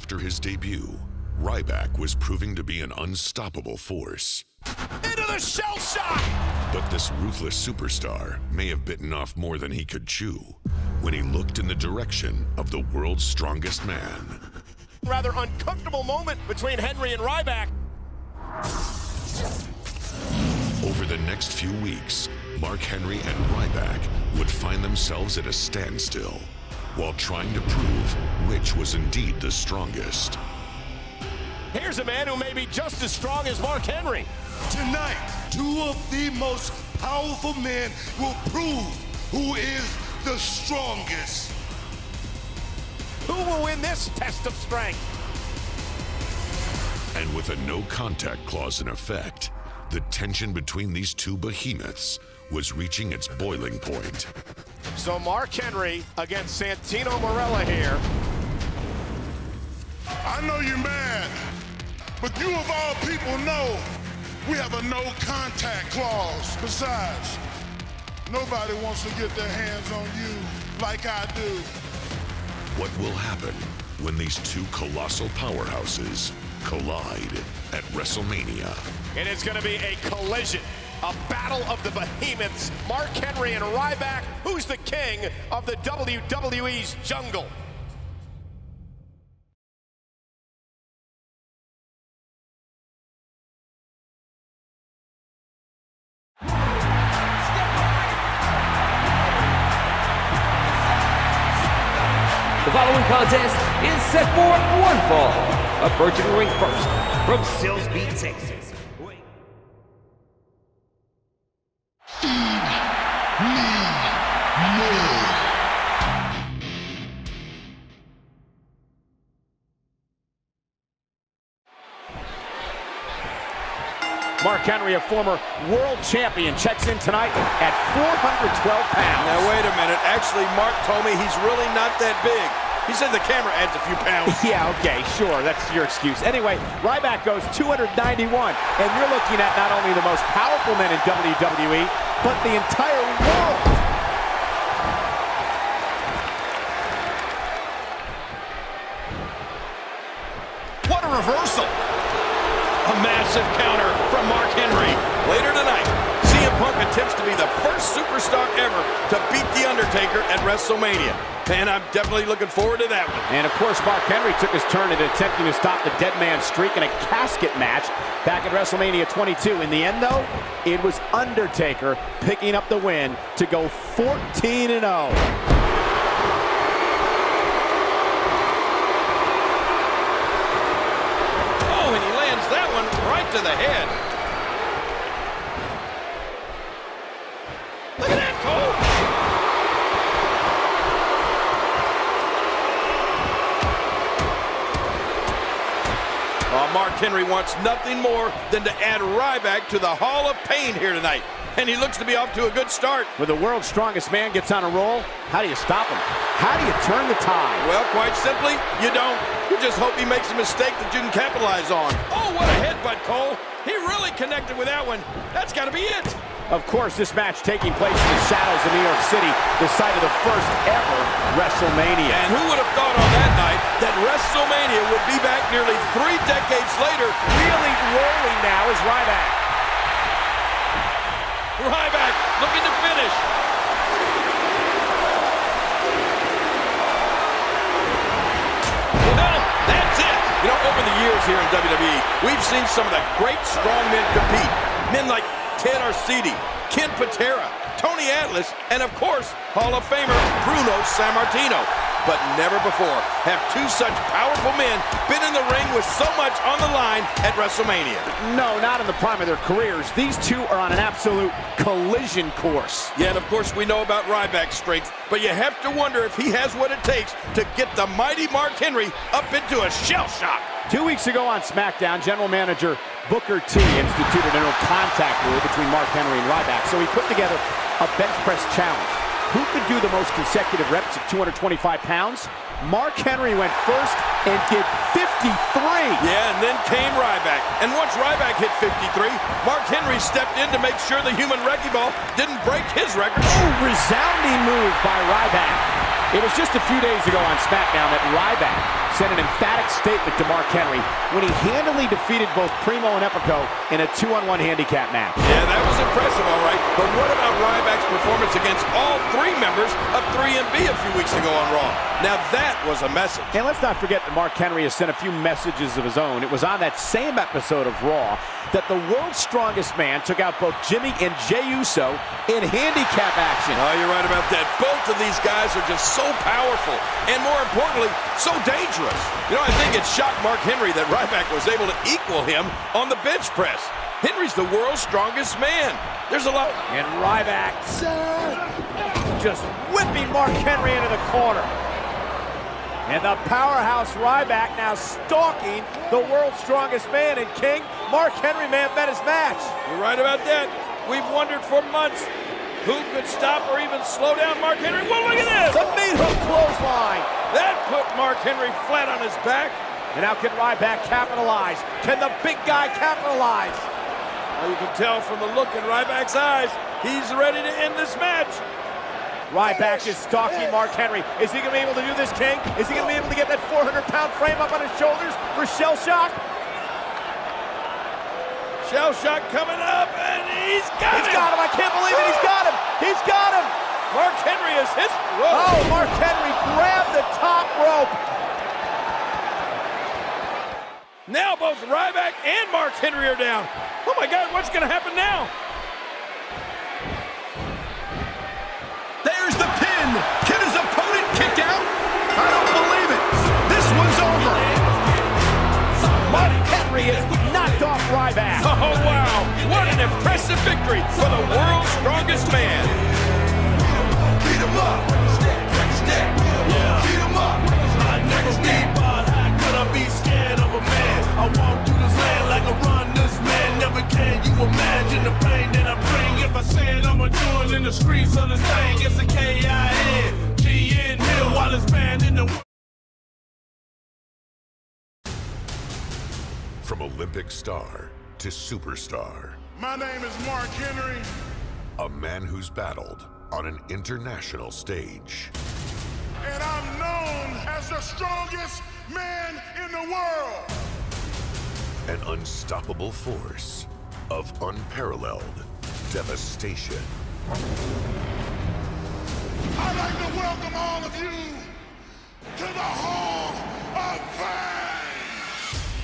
after his debut, Ryback was proving to be an unstoppable force. Into the shell shock! But this ruthless superstar may have bitten off more than he could chew when he looked in the direction of the world's strongest man. Rather uncomfortable moment between Henry and Ryback. Over the next few weeks, Mark Henry and Ryback would find themselves at a standstill while trying to prove which was indeed the strongest. Here's a man who may be just as strong as Mark Henry. Tonight, two of the most powerful men will prove who is the strongest. Who will win this test of strength? And with a no contact clause in effect, the tension between these two behemoths was reaching its boiling point. So Mark Henry against Santino Marella here. I know you're mad, but you of all people know we have a no contact clause. Besides, nobody wants to get their hands on you like I do. What will happen when these two colossal powerhouses collide at WrestleMania? It is going to be a collision, a battle of the behemoths. Mark Henry and Ryback, who's the king of the WWE's jungle? The following contest is set for one fall. Approaching the ring first from Silsbee, Texas. Mark Henry, a former world champion, checks in tonight at 412 pounds. Now, wait a minute. Actually, Mark told me he's really not that big. He said the camera adds a few pounds. Yeah, okay, sure. That's your excuse. Anyway, Ryback goes 291, and you're looking at not only the most powerful men in WWE, but the entire world. What a reversal. A massive counter from Mark Henry. Later tonight, CM Punk attempts to be the first superstar ever to beat The Undertaker at WrestleMania. And I'm definitely looking forward to that one. And of course, Mark Henry took his turn in attempting to stop the dead man streak in a casket match back at WrestleMania 22. In the end, though, it was Undertaker picking up the win to go 14-0. That one right to the head. Look at that, Cole. Mark Henry wants nothing more than to add Ryback to the Hall of Pain here tonight. And he looks to be off to a good start. When the world's strongest man gets on a roll, how do you stop him? How do you turn the tide? Well, quite simply, you don't. You just hope he makes a mistake that you can capitalize on. Oh, what a headbutt, Cole. He really connected with that one. That's got to be it. Of course, this match taking place in the shadows of New York City, the site of the first ever WrestleMania. And who would have thought on that night that WrestleMania would be back nearly 3 decades later? Really rolling now is Ryback. Ryback looking to finish. Well, that's it. You know, over the years here in WWE, we've seen some of the great strong men compete. Men like Ted Arcidi, Ken Patera, Tony Atlas, and of course, Hall of Famer Bruno Sammartino. But never before have two such powerful men been in the ring with so much on the line at WrestleMania. No, not in the prime of their careers. These two are on an absolute collision course. Yeah, and of course we know about Ryback's strength, but you have to wonder if he has what it takes to get the mighty Mark Henry up into a shell shock. 2 weeks ago on SmackDown, General Manager Booker T instituted a no-contact rule between Mark Henry and Ryback, so he put together a bench press challenge. Who could do the most consecutive reps at 225 pounds? Mark Henry went first and did 53. Yeah, and then came Ryback. And once Ryback hit 53, Mark Henry stepped in to make sure the human wrecking ball didn't break his record. Oh, resounding move by Ryback. It was just a few days ago on SmackDown that Ryback sent an emphatic statement to Mark Henry when he handily defeated both Primo and Epico in a 2-on-1 handicap match. Yeah, that was impressive, all right. But what about Ryback's performance against all three members of 3MB a few weeks ago on Raw? Now that was a message. And let's not forget that Mark Henry has sent a few messages of his own. It was on that same episode of Raw that the world's strongest man took out both Jimmy and Jey Uso in handicap action. Oh, you're right about that. Both of these guys are just so powerful and, more importantly, so dangerous. You know, I think it shocked Mark Henry that Ryback was able to equal him on the bench press. Henry's the world's strongest man. There's a lot. And Ryback just whipping Mark Henry into the corner. And the powerhouse Ryback now stalking the world's strongest man. And King, Mark Henry may have met his match. You're right about that. We've wondered for months who could stop or even slow down Mark Henry. Well, look at this! The meat hook clothesline. That put Mark Henry flat on his back. And how can Ryback capitalize? Can the big guy capitalize? Well, you can tell from the look in Ryback's eyes, he's ready to end this match. Ryback is stalking Mark Henry. Is he going to be able to do this, King? Is he going to be able to get that 400-pound frame up on his shoulders for Shell Shock? Shell Shock coming up, and he's got him! He's got him! I can't believe it! He's got him! He's got him! Mark Henry is his... Whoa. Oh, Mark Henry grabbed the top rope. Now both Ryback and Mark Henry are down. Oh my God, what's going to happen now? There's the pin. Can his opponent kick out? I don't believe it. This one's over. Mark Henry has knocked off Ryback. Oh, wow. What an impressive victory for the world's strongest man. Beat him up. Beat him up. I never be bought. How could I be scared of a man? I walk through this land like a runner's man. Never can you imagine the pain that I bring. If I said I'm a doing in the streets of this thing, it's a K-I-N, G-N Hill while it's banned in the... From Olympic star to superstar, My name is Mark Henry. a man who's battled on an international stage. And I'm known as the strongest man in the world. An unstoppable force of unparalleled devastation. I'd like to welcome all of you to the Hall of Fame.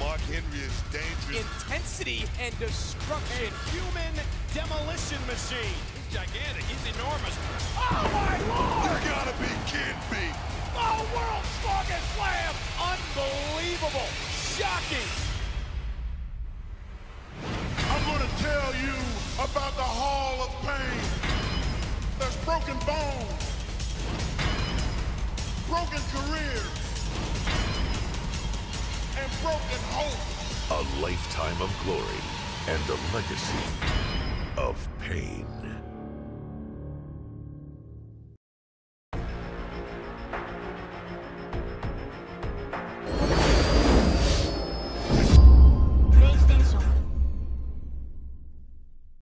Mark Henry is dangerous. Intensity and destruction. Human demolition machine. He's gigantic. He's enormous. Oh my Lord! You gotta be kidding me. Oh, world's strongest slam! Unbelievable! Shocking! I'm going to tell you about the Hall of Pain. There's broken bones, broken careers, and broken hope. A lifetime of glory and a legacy of pain.